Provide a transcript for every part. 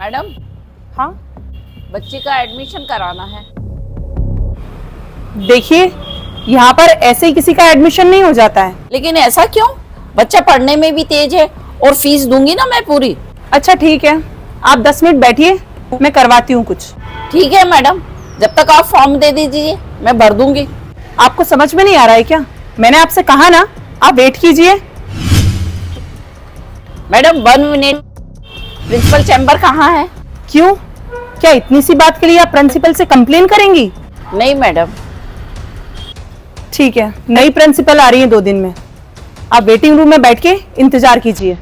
Madam, हाँ बच्ची का एडमिशन कराना है। देखिए, यहाँ पर ऐसे ही किसी का एडमिशन नहीं हो जाता है। लेकिन ऐसा क्यों? बच्चा पढ़ने में भी तेज है और फीस दूंगी ना मैं पूरी। अच्छा ठीक है, आप 10 मिनट बैठिए, मैं करवाती हूँ कुछ। ठीक है मैडम, जब तक आप फॉर्म दे दीजिए मैं भर दूंगी। आपको समझ में नहीं आ रहा है क्या? मैंने आपसे कहा ना, आप वेट कीजिए। मैडम 1 मिनट, प्रिंसिपल चैम्बर कहाँ है? क्यों, क्या इतनी सी बात के लिए आप प्रिंसिपल से कंप्लेन करेंगी? नहीं मैडम। ठीक है, नई प्रिंसिपल आ रही है 2 दिन में। आप वेटिंग रूम में बैठ के इंतजार कीजिए।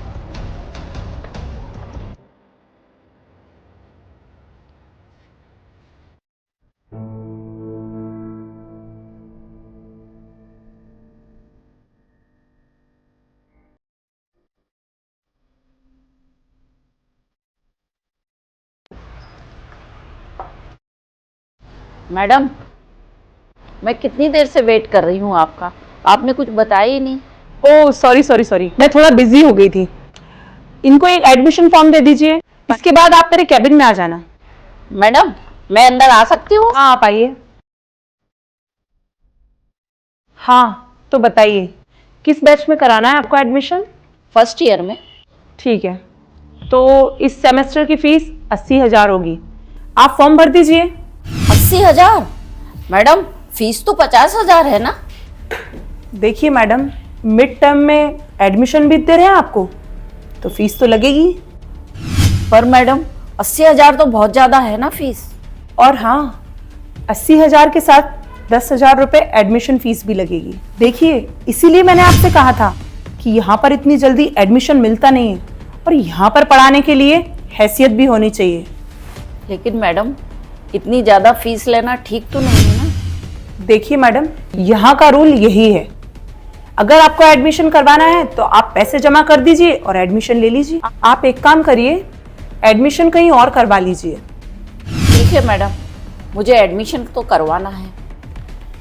मैडम, मैं कितनी देर से वेट कर रही हूँ आपका, आपने कुछ बताया ही नहीं। ओह सॉरी सॉरी सॉरी, मैं थोड़ा बिजी हो गई थी। इनको एक एडमिशन फॉर्म दे दीजिए, इसके बाद आप मेरे कैबिन में आ जाना। मैडम, मैं अंदर आ सकती हूँ? हाँ आप आइए। हाँ तो बताइए, किस बैच में कराना है आपको एडमिशन? फर्स्ट ईयर में। ठीक है, तो इस सेमेस्टर की फीस 80,000 होगी। आप फॉर्म भर दीजिए। 80,000? मैडम, फीस तो 50,000 है ना? देखिए मैडम, मिड टर्म में एडमिशन भी दे रहे हैं आपको, तो फीस तो लगेगी। पर मैडम 80,000 तो बहुत ज्यादा है ना फीस। और हाँ, 80,000 के साथ 10,000 रुपए एडमिशन फीस भी लगेगी। देखिए, इसीलिए मैंने आपसे कहा था कि यहाँ पर इतनी जल्दी एडमिशन मिलता नहीं है, और यहाँ पर पढ़ाने के लिए हैसियत भी होनी चाहिए। लेकिन मैडम, इतनी ज्यादा फीस लेना ठीक तो नहीं है ना? देखिए मैडम, यहाँ का रूल यही है, अगर आपको एडमिशन करवाना है तो आप पैसे जमा कर दीजिए और एडमिशन ले लीजिए। आप एक काम करिए, एडमिशन कहीं और करवा लीजिए। ठीक है मैडम, मुझे एडमिशन तो करवाना है।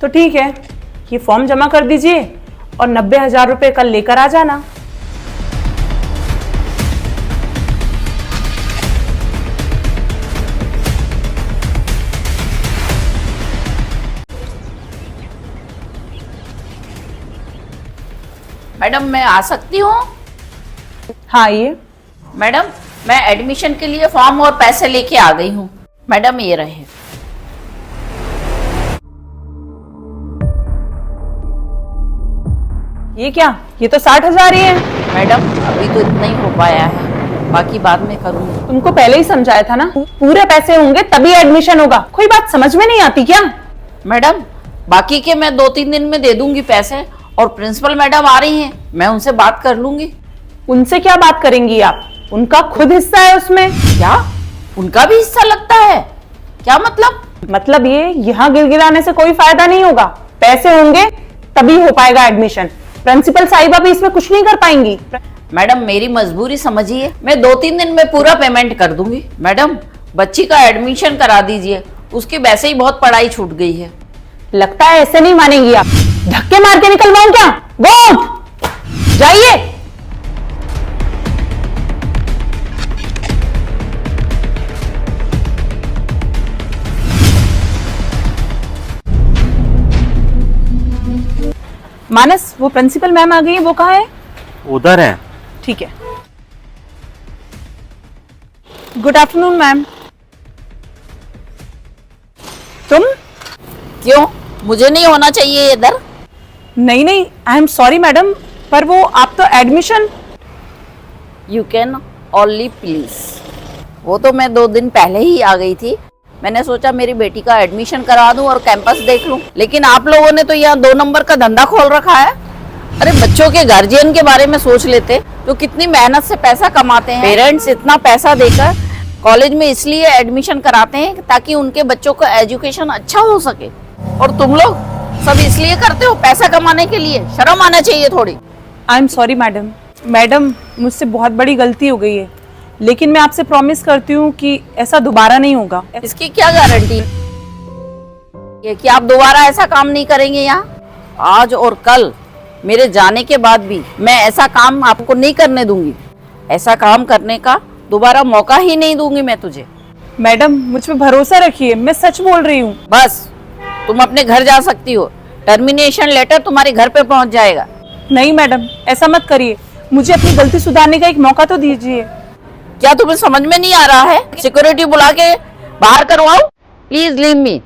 तो ठीक है, ये फॉर्म जमा कर दीजिए और 90,000 रुपए कल लेकर आ जाना। मैडम, मैं आ सकती हूँ? हाँ आइए। मैडम, मैं एडमिशन के लिए फॉर्म और पैसे लेके आ गई हूँ। मैडम ये रहे। ये क्या, ये तो 60,000 ही है। मैडम, अभी तो इतना ही हो पाया है, बाकी बाद में करूँगी। तुमको पहले ही समझाया था ना, पूरे पैसे होंगे तभी एडमिशन होगा। कोई बात समझ में नहीं आती क्या? मैडम, बाकी के मैं 2-3 दिन में दे दूंगी पैसे, और प्रिंसिपल मैडम आ रही हैं, मैं उनसे बात कर लूंगी। उनसे क्या बात करेंगी आप? उनका खुद हिस्सा है उसमें। क्या उनका भी हिस्सा लगता है? क्या मतलब? मतलब ये, यहाँ गिड़गिड़ाने से कोई फायदा नहीं होगा। पैसे होंगे तभी हो पाएगा एडमिशन। प्रिंसिपल साहिबा भी इसमें कुछ नहीं कर पाएंगी। मैडम, मेरी मजबूरी समझिए, मैं 2-3 दिन में पूरा पेमेंट कर दूंगी। मैडम, बच्ची का एडमिशन करा दीजिए, उसकी वैसे ही बहुत पढ़ाई छूट गई है। लगता है ऐसे नहीं मानेंगी आप। धक्के मार के निकलवाऊं क्या? गो जाइए। मानस, वो प्रिंसिपल मैम आ गई है, वो कहाँ है? उधर है। ठीक है। Good afternoon ma'am. तुम? क्यों, मुझे नहीं होना चाहिए इधर? नहीं नहीं, आई एम सॉरी मैडम, पर वो आप तो admission. You can only please. वो तो मैं 2 दिन पहले ही आ गई थी, मैंने सोचा मेरी बेटी का एडमिशन करा दूं और कैंपस देख लूं, लेकिन आप लोगों ने तो यहाँ 2 नंबर का धंधा खोल रखा है। अरे बच्चों के गार्जियन के बारे में सोच लेते तो कितनी मेहनत से पैसा कमाते हैं। पेरेंट्स इतना पैसा देकर कॉलेज में इसलिए एडमिशन कराते हैं ताकि उनके बच्चों का एजुकेशन अच्छा हो सके, और तुम लोग सब इसलिए करते हो पैसा कमाने के लिए। शर्म आना चाहिए थोड़ी। I am sorry madam. Madam, मुझसे बहुत बड़ी गलती हो गई है, लेकिन मैं आपसे प्रॉमिस करती हूँ कि ऐसा दोबारा नहीं होगा। इसकी क्या गारंटी है कि आप दोबारा ऐसा काम नहीं करेंगे? यहाँ आज और कल मेरे जाने के बाद भी मैं ऐसा काम आपको नहीं करने दूंगी। ऐसा काम करने का दोबारा मौका ही नहीं दूंगी मैं तुझे। मैडम मुझ पे भरोसा रखिए, मैं सच बोल रही हूँ। बस, तुम अपने घर जा सकती हो। टर्मिनेशन लेटर तुम्हारे घर पे पहुंच जाएगा। नहीं मैडम, ऐसा मत करिए, मुझे अपनी गलती सुधारने का एक मौका तो दीजिए। क्या तुम्हें समझ में नहीं आ रहा है? सिक्योरिटी बुला के बाहर करवाओ? Please leave me.